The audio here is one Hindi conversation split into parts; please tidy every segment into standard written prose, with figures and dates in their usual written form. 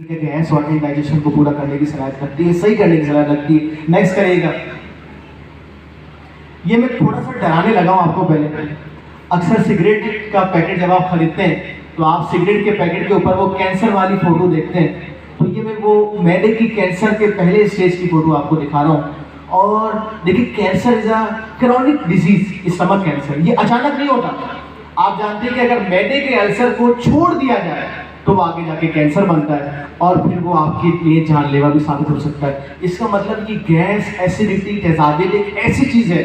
गैस और इंडाइजेशन को पूरा करने की सलाह लगती है, सही करने की सलाह लगती है। नेक्स्ट करेगा, ये मैं थोड़ा सा डराने लगा हूँ आपको पहले। अक्सर सिगरेट का पैकेट जब आप खरीदते हैं तो आप सिगरेट के पैकेट के ऊपर वो कैंसर वाली फोटो देखते हैं। तो ये मैं वो मैदे की कैंसर के पहले स्टेज की फोटो आपको दिखा रहा हूँ। और देखिए, cancer is a chronic disease, stomach cancer. ये अचानक नहीं होता। आप जानते हैं कि अगर मैदे के अल्सर को छोड़ दिया जाए तो वो आगे जाके कैंसर बनता है और फिर वो आपके लिए जानलेवा भी साबित हो सकता है। इसका मतलब कि गैस, एसिडिटी, तेजाबियत एक ऐसी चीज़ है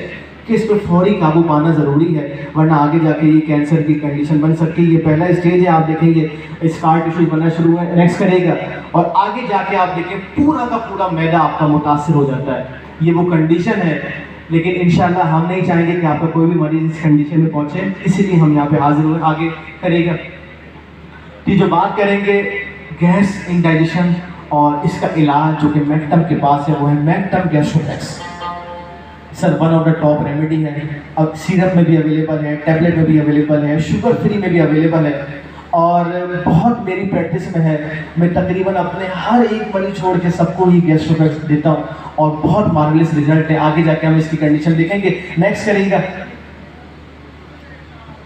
कि इस पर फौरी काबू पाना ज़रूरी है, वरना आगे जाके ये कैंसर की कंडीशन बन सकती है। ये पहला स्टेज है, आप देखेंगे स्कार टिश्यूज बनना शुरू है। नेक्स्ट करेगा और आगे जाके आप देखें पूरा का पूरा मैदा आपका मुतासिर हो जाता है। ये वो कंडीशन है, लेकिन इंशाल्लाह हम नहीं चाहेंगे कि आपका कोई भी मरीज इस कंडीशन में पहुंचे, इसीलिए हम यहाँ पे हाजिर हुए। आगे करेगा कि जो बात करेंगे गैस इंडाइजेशन और इसका इलाज जो कि मैक्टम के पास है, वो है मैक्टम गैस्ट्रोफैक्स। Sir one of the top remedy है। अब सिरप में भी अवेलेबल है, टैबलेट में भी अवेलेबल है, शुगर फ्री में भी अवेलेबल है और बहुत मेरी प्रैक्टिस में है। मैं तकरीबन अपने हर एक मरीज छोड़ के सबको ही गैस्ट्रोफैक्स देता हूँ और बहुत मार्वलस रिजल्ट है। आगे जाके हम इसकी कंडीशन देखेंगे। नेक्स्ट करेगा,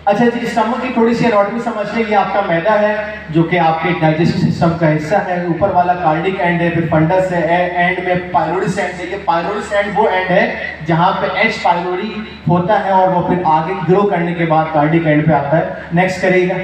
अच्छा जी, स्टमक की थोड़ी सी एनाटॉमी समझ लें। ये आपका मैदा है जो कि आपके डाइजेस्टिव सिस्टम का हिस्सा है। ऊपर वाला कार्डिक एंड है, फिर फंडस है, एंड में पायलोरिस एंड है। ये पायलोरिस एंड वो एंड है जहाँ पे एच पायलोरी होता है और वो फिर आगे ग्रो करने के बाद कार्डिक एंड पे आता है। नेक्स्ट करेगा,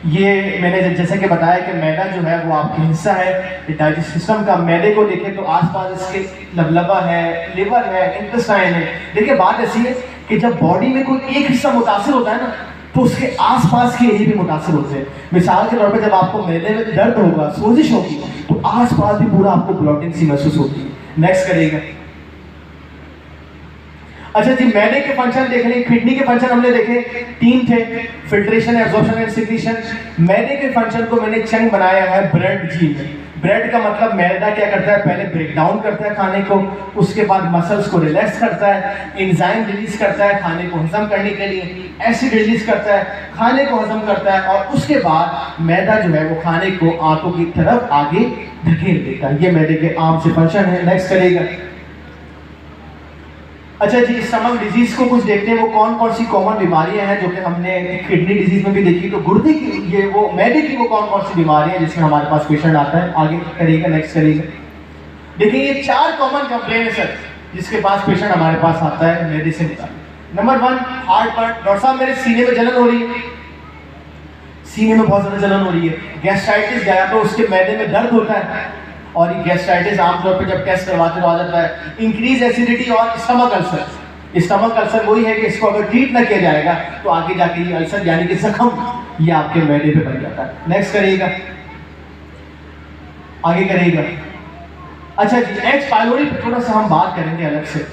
ये मैंने जैसे कि बताया कि मैदा जो है वो आपका हिस्सा है डाइजेस्टिव सिस्टम का। मैदे को देखें तो आसपास इसके लबलबा है, लिवर है, इंटेस्टाइन है। देखिए, बात ऐसी है कि जब बॉडी में कोई एक हिस्सा मुतासिर होता है ना, तो उसके आसपास के एरिया भी मुतासिर होते हैं। मिसाल के तौर पे जब आपको मैदे में दर्द होगा, सोजिश होगी, तो आसपास भी पूरा आपको ब्लॉटिंग सी महसूस होती है। नेक्स्ट करेगा, अच्छा जी, मैदे के फंक्शन देख लें। किडनी के फंक्शन हमने देखे 3 थे, फिल्ट्रेशन, एब्जॉर्प्शन एंड सिक्रीशन। मैदे के फंक्शन को मैंने चंग बनाया है ब्रेड जी में। ब्रेड का मतलब मैदा क्या करता है, पहले ब्रेक डाउन करता है खाने को, उसके बाद मसल्स को रिलैक्स करता है, एंजाइम रिलीज करता है खाने को हजम करने के लिए, एसिड रिलीज करता है, खाने को हजम करता है और उसके बाद मैदा जो है वो खाने को आंतों की तरफ आगे धकेल देता है। ये मैदे के आम से फंक्शन है। नेक्स्ट करेगा, अच्छा जी, स्टमक डिजीज को कुछ देखते हैं। वो कौन कौन सी कॉमन बीमारियां हैं जो कि हमने किडनी डिजीज में भी देखी। तो गुर्दे की, ये वो मैदे की वो कौन कौन सी बीमारियां हैं जिसमें हमारे पास पेशेंट आता है। आगे करेगा, नेक्स्ट करेगा। देखिए, ये 4 कॉमन कंप्लेन है सर जिसके पास पेशेंट हमारे पास आता है मैदे से मुताबिक। Number 1, heart burn. डॉक्टर साहब, मेरे सीने में जलन हो रही है, सीने में बहुत ज्यादा जलन हो रही है। गैस्ट्राइटिस गया तो उसके मैदे में दर्द होता है और ये गैस्ट्राइटिस आमतौर पे जब टेस्ट करवाते तो आ जाता है। इंक्रीज एसिडिटी और स्टमक अल्सर। स्टमक अल्सर वही है कि इसको अगर ट्रीट ना किया जाएगा तो आगे जाके ये अल्सर यानी कि जख्म ये आपके मैदे पे बन जाता है। नेक्स्ट करिएगा, आगे करिएगा। अच्छा जी, एच पायलोरी पे थोड़ा सा हम बात करेंगे अलग से।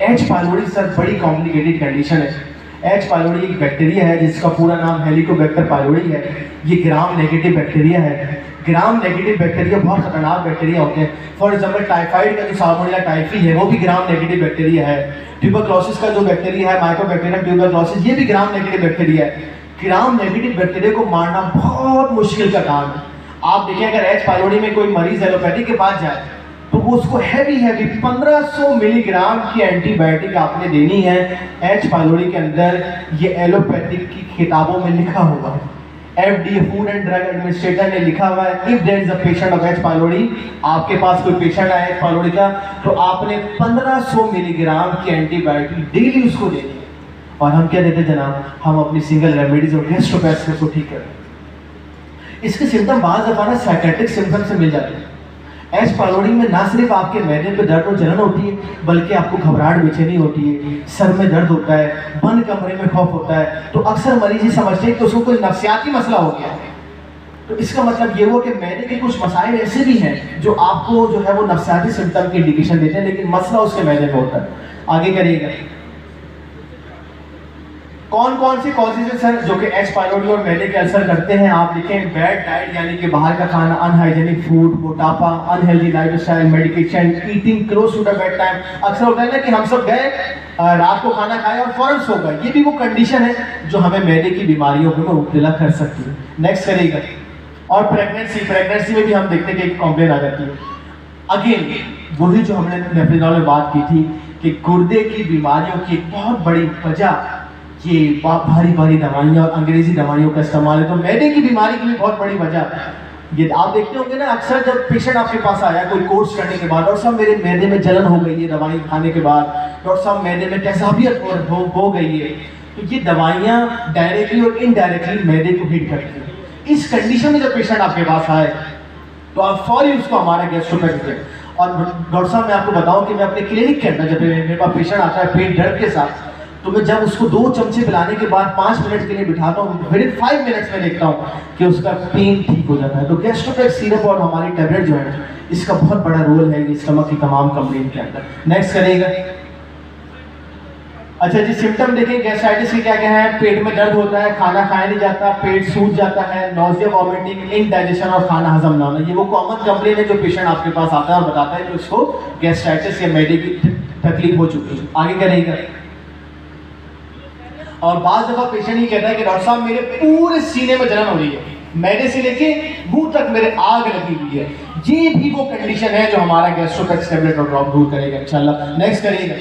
एच पायलोरी सर बड़ी कॉम्प्लिकेटेड कंडीशन है। एच पायलोरी एक बैक्टीरिया है जिसका पूरा नाम हेलिकोबैक्टर पायलोरी है। ये ग्राम नेगेटिव बैक्टीरिया है। ग्राम नेगेटिव बैक्टीरिया बहुत खतरनाक बैक्टीरिया होते हैं। फॉर एग्जांपल, टाइफाइड का जो साल्मोनेला टाइफी है वो भी ग्राम नेगेटिव बैक्टीरिया है। ट्यूबरक्लोसिस का जो बैक्टीरिया है, माइकोबैक्टीरियम ट्यूबरक्लोसिस, ये भी ग्राम नेगेटिव बैक्टीरिया है। ग्राम नेगेटिव बैक्टीरिया को मारना बहुत मुश्किल का काम है। आप देखें, अगर एच पायलोरी में कोई मरीज एलोपैथिक के पास जाए तो वो उसको हैवी 1500 मिलीग्राम की एंटीबायोटिक आपने देनी है। एच पायलोरी के अंदर ये एलोपैथिक की किताबों में लिखा हुआ है। FDA food and drug administrator ने लिखा हुआ है, if there is a patient of H pylori, आपके पास कोई पेशेंट आया एच पायलोरी का, तो आपने 1500 मिलीग्राम की एंटीबायोटिक डेली उसको देनी है। और हम क्या देते हैं जनाब, हम अपनी सिंगल रेमेडीज और गैस्ट्रोपैथी को ठीक करें। इसके सिम्टम बाज़ दफ़ा ना साइकेट्रिक सिम्टम से मिल जाते हैं। एच पायलोरी में ना सिर्फ आपके मैदे पे दर्द और जलन होती है, बल्कि आपको घबराहट, बेचैनी होती है, सर में दर्द होता है, बंद कमरे में खौफ होता है। तो अक्सर मरीज ये समझते हैं कि उसको कोई नफ्सियाती मसला हो गया है। तो इसका मतलब ये हुआ कि मैदे के कुछ मसाइल ऐसे भी हैं जो आपको जो है वो नफ्सियाती सिम्टम की इंडिकेशन देते हैं, लेकिन मसला उसके मैदे में होता है। आगे करिएगा, कौन कौन सी कॉजेज है सर जो कि एच पायलोरी और मैदे के अल्सर करते हैं। आप लिखें, बैड डाइट यानी कि बाहर का खाना, अनहाइजेनिक फूड, मोटापा, unhealthy lifestyle, medication, eating close to the bed time. अक्सर होता है ना कि हम सब गए रात को खाना खाया और फौरन सो गए। ये भी वो कंडीशन है जो हमें मैदे की बीमारियों में मुब्तला कर सकती है। नेक्स्ट करिएगा, और प्रेगनेंसी में भी हम देखते हैं कि कॉम्प्लेन आ जाती है। अगेन वही जो हमने नेफ्रिनॉल में बात की थी कि गुर्दे की बीमारियों की एक बहुत बड़ी वजह ये भारी दवाइयाँ और अंग्रेजी दवाइयों का इस्तेमाल है। तो मैदे की बीमारी की भी बहुत बड़ी वजह ये आप देखते होंगे ना, अक्सर जब पेशेंट आपके पास आया कोई कोर्स करने के बाद, डॉक्टर साहब मेरे मैदे में जलन हो गई है दवाई खाने के बाद, डॉक्टर साहब मैदे में तेजाबियत हो गई है, तो ये दवाइयाँ डायरेक्टली और इनडायरेक्टली मैदे को हिट करती हैं। इस कंडीशन में जब पेशेंट आपके पास आए तो आप फौरी उसको हमारा गैस्ट्रोपैथ दें। और डॉक्टर साहब मैं आपको बताऊं कि मैं अपने क्लिनिक के अंदर जब मेरे पास पेशेंट आता है पेट दर्द के साथ, तो मैं जब उसको 2 चमचे पिलाने के बाद 5 मिनट के लिए बिठाता हूँ, विद इन 5 मिनट्स में देखता हूँ कि उसका पेन ठीक हो जाता है। तो गैस्ट्रोपैथ सिरप और हमारी टैबलेट जो है इसका बहुत बड़ा रोल है ये स्टमक की तमाम कंप्लेंट के अंदर। नेक्स्ट करेगा। अच्छा जी, सिम्टम देखें गैस्ट्राइटिस के क्या क्या है। पेट में दर्द होता है, खाना खाया नहीं जाता, पेट सूज जाता है, नॉजिया, वॉमिटिंग, इनडाइजेशन और खाना हजम ना होना, ये वो कॉमन कंप्लेंट है जो पेशेंट आपके पास आता है और बताता है कि उसको गैस्ट्राइटिस या मैदे की तकलीफ हो चुकी है। आगे करेगा। और बाज़ दफा पेशेंट ही कहता है कि डॉक्टर साहब मेरे पूरे सीने में जलन हो रही है, मैदे से लेके मुंह तक मेरे आग लगी हुई है। ये भी वो कंडीशन है जो हमारा गैस्ट्रोपैथ टैबलेट और ड्रॉप दूर करेगा इंशाल्लाह। नेक्स्ट करेगा।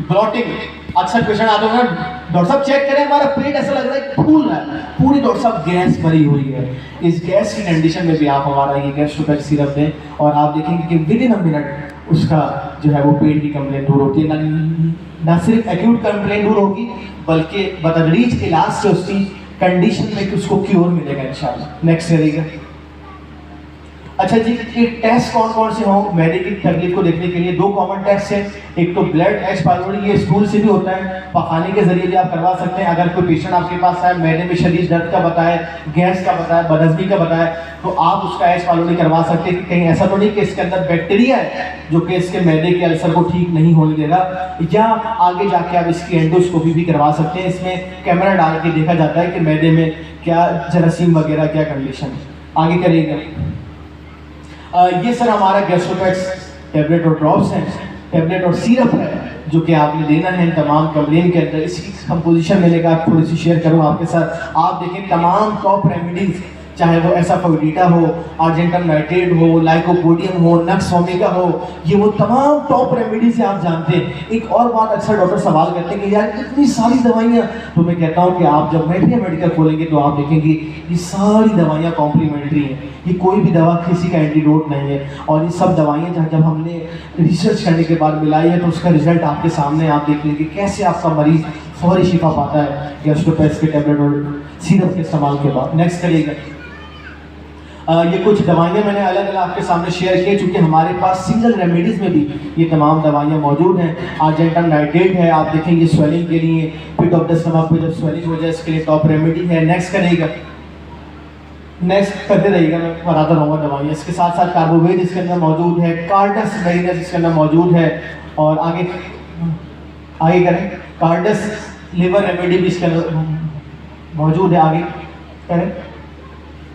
ब्लॉटिंग, अक्सर पेशेंट आते हैं डॉक्टर साहब चेक करें हमारा पेट ऐसा लग रहा है फूल रहा है, पूरी डॉक्टर साहब गैस भरी हुई है। इस गैस की कंडीशन में भी आप हमारा ये गैस्ट्रोपैथ सिरप दें और आप देखेंगे कि विद इन अ मिनट उसका जो है वो पेट की कंप्लेंट दूर होती है। ना सिर्फ एक्यूट कंप्लेंट दूर होगी बल्कि बतदरीज इलाज से उसकी कंडीशन में उसको क्योर मिलेगा इंशाल्लाह। नेक्स्ट करेगा। अच्छा जी, एक टेस्ट कौन कौन से हों मैदे की तकलीफ को देखने के लिए? 2 कॉमन टेस्ट हैं। एक तो ब्लड H पाइलोरी, ये स्टूल से भी होता है, पखाने के जरिए भी आप करवा सकते हैं। अगर कोई पेशेंट आपके पास आए मैदे में शदीद दर्द का बताए, गैस का बताए, बदहजमी का बताए, तो आप उसका H पाइलोरी करवा सकते हैं कि कहीं ऐसा तो नहीं कि इसके अंदर बैक्टीरिया है जो कि इसके मैदे के अल्सर को ठीक नहीं होने देगा। या आगे जाके आप इसकी एंडोस्कोपी भी करवा सकते हैं। इसमें कैमरा डाल के देखा जाता है कि मैदे में क्या जरासीम वगैरह क्या कंडीशन है। आगे करिएगा। ये सर हमारा गैस्ट्रोपैथ टैबलेट और ड्रॉप्स हैं, टैबलेट और सिरप है जो कि आपने देना है तमाम कंप्लेन के अंदर। इसकी कंपोजिशन मैंने कहा थोड़ी सी शेयर करूँ आपके साथ। आप देखें तमाम टॉप रेमेडीज, चाहे वो एसाफोगडिटा हो, अर्जेंटम नाइट्रेट हो, लाइकोपोडियम हो, नक्स ओमेगा हो, ये वो तमाम टॉप रेमेडीज से आप जानते हैं। एक और बात अक्सर डॉक्टर सवाल करते हैं कि यार इतनी सारी दवाइयाँ, तो मैं कहता हूँ कि आप जब मेडिया मेडिकल खोलेंगे तो आप देखेंगे ये सारी दवाइयाँ कॉम्प्लीमेंट्री हैं, ये कोई भी दवा किसी का एंटीडोट नहीं है। और ये सब दवाइयाँ जब हमने रिसर्च करने के बाद मिलाई है तो उसका रिजल्ट आपके सामने, आप देख लेंगे कैसे आपका मरीज फौरी शिफा पाता है गैस्ट्रोपैथ के टैबलेट और सिरप के इस्तेमाल के बाद। नेक्स्ट करिएगा। ये कुछ दवाइयाँ मैंने अलग अलग आपके सामने शेयर की, चूँकि हमारे पास सिंगल रेमेडीज़ में भी ये तमाम दवाइयाँ मौजूद हैं। अर्जेंटम नाइट्रेट है, आप देखेंगे स्वेलिंग के लिए, पिट ऑफ द स्टमक पे जब स्वेलिंग हो जाए इसके लिए टॉप रेमेडी है। नेक्स्ट करेगा। नेक्स्ट करते रहिएगा, मैं बताता रहूँगा दवाइयाँ। इसके साथ साथ कार्बोवेज इसके अंदर मौजूद है, कार्डस मेरिनस इसके अंदर मौजूद है। और आगे करें, कार्डस लिवर रेमेडी भी इसके अंदर मौजूद है। आगे करें,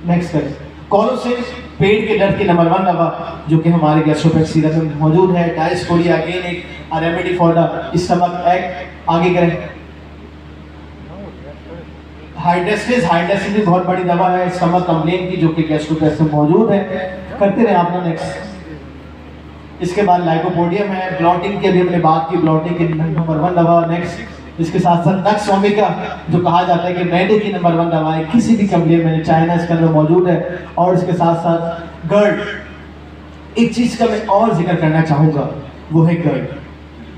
नेक्स्ट करें। कोलोसिन पेट के दर्द की नंबर 1 दवा जो कि हमारे गैस्ट्रोपैथ सिरप में मौजूद है। डायस्कोरिया अगेन एक remedy for the stomach act. आगे करें। हाइड्रेसिस भी बहुत बड़ी दवा है स्टमक कंप्लेन की जो कि गैस्ट्रोपैथ में मौजूद है। करते रहे आपने। नेक्स्ट इसके बाद लाइकोपोडियम है, ब्लॉटिंग के लिए हमने बात की, ब्लॉटिंग की नंबर 1 दवा। नेक्स्ट इसके साथ साथ नक्स ओमेगा जो कहा जाता है कि मैदे की नंबर 1 दवा है किसी भी कंप्लेन में, चाइना इसके अंदर मौजूद है। और इसके साथ साथ गर्ड, एक चीज़ का मैं और जिक्र करना चाहूँगा वो है गर्ड,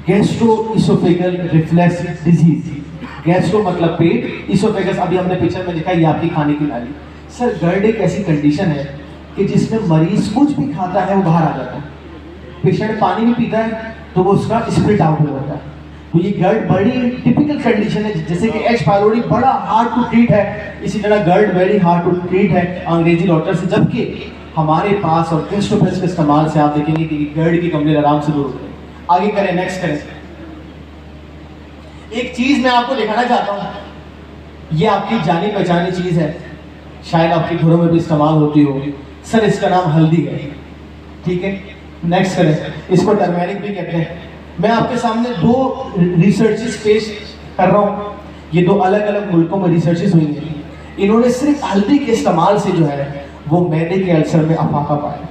गैस्ट्रोइसोफेगल रिफ्लेक्स डिजीज। गैस्ट्रो मतलब पेट, इसोफेगस अभी हमने पिक्चर में देखा ये आपकी खाने की नाली। सर गर्ड एक ऐसी कंडीशन है कि जिसमें मरीज कुछ भी खाता है वो बाहर आ जाता है। पेशेंट पानी भी पीता है तो वो उसका स्प्लिट आउट हो जाता है। तो ये गर्ड बड़ी टिपिकल कंडीशन है, जैसे कि H पाइलोरी बड़ा हार्ड टू ट्रीट है, इसी तरह गर्ड वेरी हार्ड टू ट्रीट है अंग्रेजी डॉक्टर से। जबकि हमारे पास और गैस्ट्रोपैथ के इस्तेमाल से आप देखेंगे कि गर्ड की कंप्लेन आराम से दूर हो जाएगी। आगे करें, नेक्स्ट करें। एक चीज मैं आपको दिखाना चाहता हूं, ये आपकी जानी पहचानी चीज है, शायद आपके घरों में भी इस्तेमाल होती होगी। सर इसका नाम हल्दी है, ठीक है। नेक्स्ट करें। इसको टर्मेरिक भी कहते हैं। मैं आपके सामने 2 रिसर्चेस पेश कर रहा हूँ, ये 2 अलग अलग मुल्कों में रिसर्चेस हुई हैं। इन्होंने सिर्फ हल्दी के इस्तेमाल से जो है वो मैदे के अल्सर में अफाका पाया।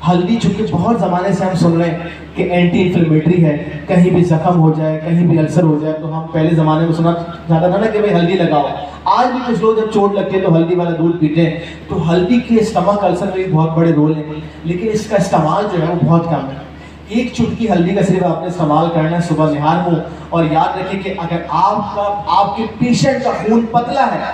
हल्दी चूंकि बहुत ज़माने से हम सुन रहे हैं कि एंटी इन्फ्लेमेटरी है, कहीं भी जख्म हो जाए, कहीं भी अल्सर हो जाए, तो हम पहले ज़माने में सुना जाता था ना कि भाई हल्दी लगाओ। आज भी कुछ लोग जब चोट लगती है तो हल्दी वाला दूध पीते हैं, तो हल्दी के स्टमक अल्सर में भी बहुत बड़े रोल है, लेकिन इसका इस्तेमाल जो है वो बहुत कम है। एक चुटकी हल्दी का सिर्फ आपने इस्तेमाल करना है सुबह निहार मुँह, और याद रखिए कि अगर आपके पेशेंट का खून पतला है,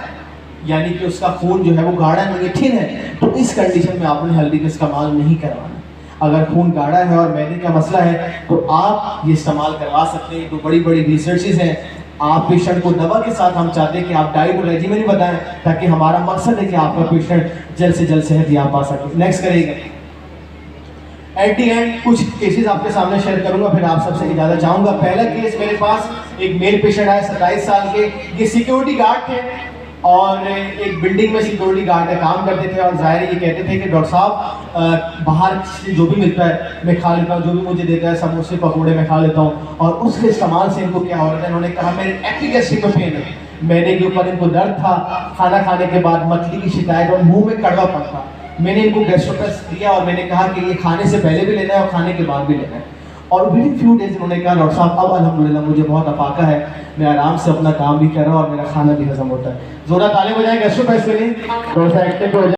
यानी कि उसका खून जो है वो गाढ़ा नहीं थिन है, तो इस कंडीशन में आपने हल्दी का इस्तेमाल नहीं करवाना। अगर खून गाढ़ा है और मैदे का मसला है तो आप ये इस्तेमाल करवा सकते हैं। तो बड़ी बड़ी रिसर्चेज हैं। आप पेशेंट को दवा के साथ हम चाहते हैं कि आप डाइट और रेजिमेंट ही बताएं, ताकि हमारा मकसद है कि आपका पेशेंट जल्द से जल्द सेहत याब पा सके। नेक्स्ट करेगा, एट दी एंड कुछ केसेस आपके सामने शेयर करूंगा, फिर आप सबसे इजाजत चाहूंगा। पहला केस मेरे पास एक मेल पेशेंट आया 27 साल के। ये सिक्योरिटी गार्ड थे और एक बिल्डिंग में सिक्योरिटी गार्ड का काम करते थे, और जाहिर ये कहते थे कि डॉक्टर साहब बाहर से जो भी मिलता है मैं खा लेता हूँ, जो भी मुझे देता है समोसे पकौड़े मैं खा लेता हूँ। और उसके इस्तेमाल से इनको क्या हो रहा था, इन्होंने कहा मेरे एपिगैस्ट्रिक में पेन है, मैदे के ऊपर इनको दर्द था, खाना खाने के बाद मछली की शिकायत और मुंह में कड़वापन था। मैंने इनको गैस्ट्रोपेस्ट दिया और मैंने कहा कि ये खाने से पहले भी लेना है और खाने के बाद भी लेना है। और विद इन फ्यू डेज इन्होंने कहा डॉक्टर साहब अब अल्हम्दुलिल्लाह मुझे बहुत अफाका है, मैं आराम से अपना काम भी कर रहा हूँ और मेरा खाना भी हजम होता है। जोरा ताले बजाएं गैस्ट्रोपेस्ट के लिए, थोड़ा सा एक्टिव हो जाए।